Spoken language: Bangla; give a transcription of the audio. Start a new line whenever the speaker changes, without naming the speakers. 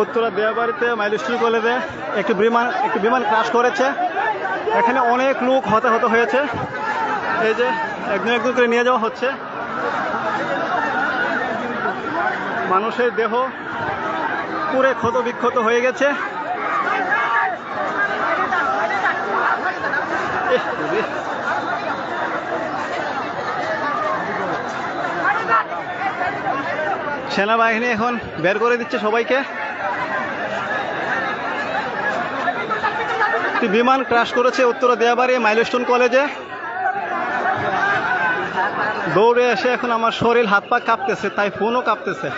উত্তরা দেয়াবাড়িতে মাইলস্টোন কলেজে একটি বিমান ক্রাশ করেছে। এখানে অনেক লোক হতাহত হয়েছে। এই যে একজন একজন করে নিয়ে যাওয়া হচ্ছে। মানুষের দেহ পুরো ক্ষত বিক্ষত হয়ে গেছে। সেনাবাহিনী এখন বের করে দিচ্ছে সবাইকে। বিমান ক্রাশ করেছে উত্তরা দেয়াবাড়ি মাইলস্টোন কলেজে। দৌড়ে এসে এখন আমার শরীর হাত পা কাঁপতেছে, তাই ফোনও কাঁপতেছে।